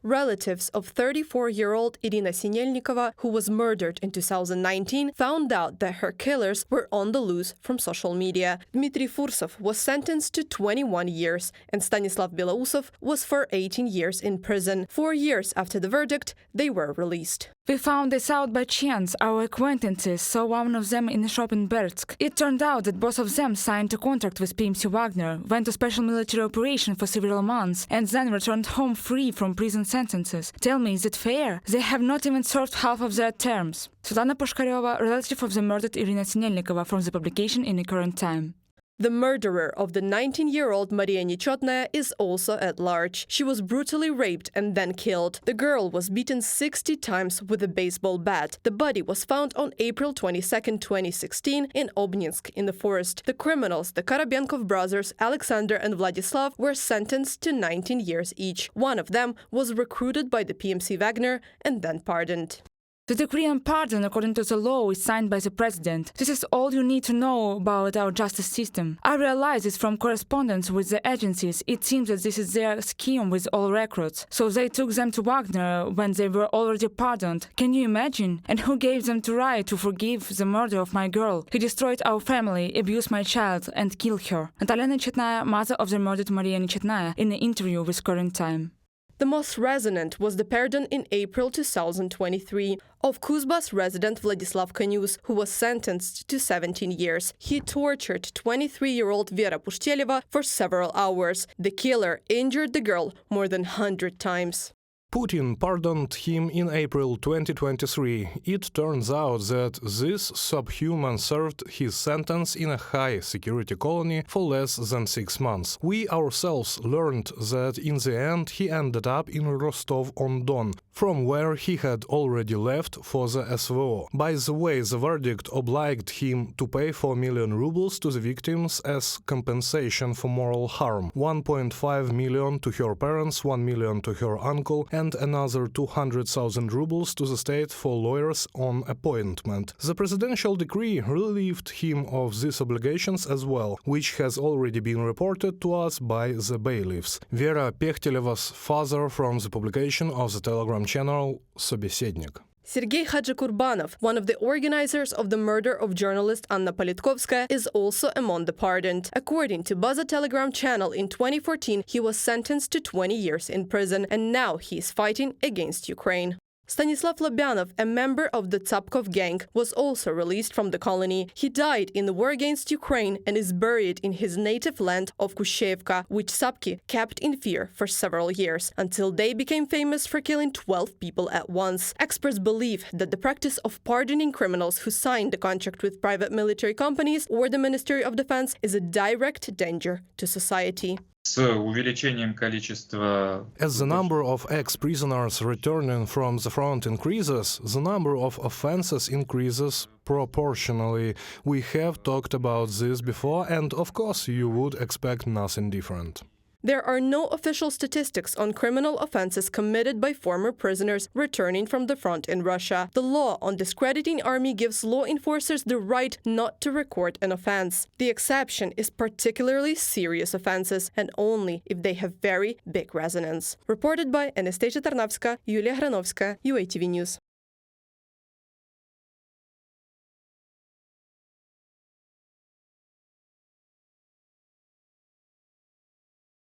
Relatives of 34-year-old Irina Sinelnikova, who was murdered in 2019, found out that her killers were on the loose from social media. Dmitry Fursov was sentenced to 21 years, and Stanislav Belousov was for 18 years in prison. 4 years after the verdict, they were released. We found this out by chance. Our acquaintances saw one of them in a shop in Bertsk. It turned out that both of them signed a contract with PMC Wagner, went to special military operation for several months, and then returned home free from prison sentences. Tell me, is it fair? They have not even served half of their terms. Anna Politkovskaya, relative of the murdered Irina Sinelnikova, from the publication in the current time. The murderer of the 19-year-old Maria Nechotnaya is also at large. She was brutally raped and then killed. The girl was beaten 60 times with a baseball bat. The body was found on April 22, 2016 in Obninsk in the forest. The criminals, the Karabenkov brothers, Alexander and Vladislav, were sentenced to 19 years each. One of them was recruited by the PMC Wagner and then pardoned. The decree on pardon, according to the law, is signed by the president. This is all you need to know about our justice system. I realize this from correspondence with the agencies. It seems that this is their scheme with all recruits. So they took them to Wagner when they were already pardoned. Can you imagine? And who gave them the right to forgive the murder of my girl? He destroyed our family, abused my child, and killed her. Natalia Nechotnaya, mother of the murdered Maria Nechotnaya, in an interview with Current Time. The most resonant was the pardon in April 2023 of Kuzba's resident Vladislav Kanyuz, who was sentenced to 17 years. He tortured 23-year-old Vera Pushteleva for several hours. The killer injured the girl more than 100 times. Putin pardoned him in April 2023. It turns out that this subhuman served his sentence in a high-security colony for less than 6 months. We ourselves learned that in the end he ended up in Rostov-on-Don, from where he had already left for the SVO. By the way, the verdict obliged him to pay 4 million rubles to the victims as compensation for moral harm, 1.5 million to her parents, 1 million to her uncle, and another 200,000 rubles to the state for lawyers on appointment. The presidential decree relieved him of these obligations as well, which has already been reported to us by the bailiffs. Vera Pechteleva's father from the publication of the Telegram channel Собеседник. Sergei Hadjikurbanov, one of the organizers of the murder of journalist Anna Politkovskaya, is also among the pardoned. According to Baza Telegram channel, in 2014 he was sentenced to 20 years in prison, and now he is fighting against Ukraine. Stanislav Labov, a member of the Tsapkov gang, was also released from the colony. He died in the war against Ukraine and is buried in his native land of Kushevka, which Tsapki kept in fear for several years, until they became famous for killing 12 people at once. Experts believe that the practice of pardoning criminals who signed a contract with private military companies or the Ministry of Defense is a direct danger to society. As the number of ex-prisoners returning from the front increases, the number of offenses increases proportionally. We have talked about this before, and of course you would expect nothing different. There are no official statistics on criminal offenses committed by former prisoners returning from the front in Russia. The law on discrediting army gives law enforcers the right not to record an offense. The exception is particularly serious offenses, and only if they have very big resonance. Reported by Anastasia Tarnavska, Yulia Granovska, UATV News.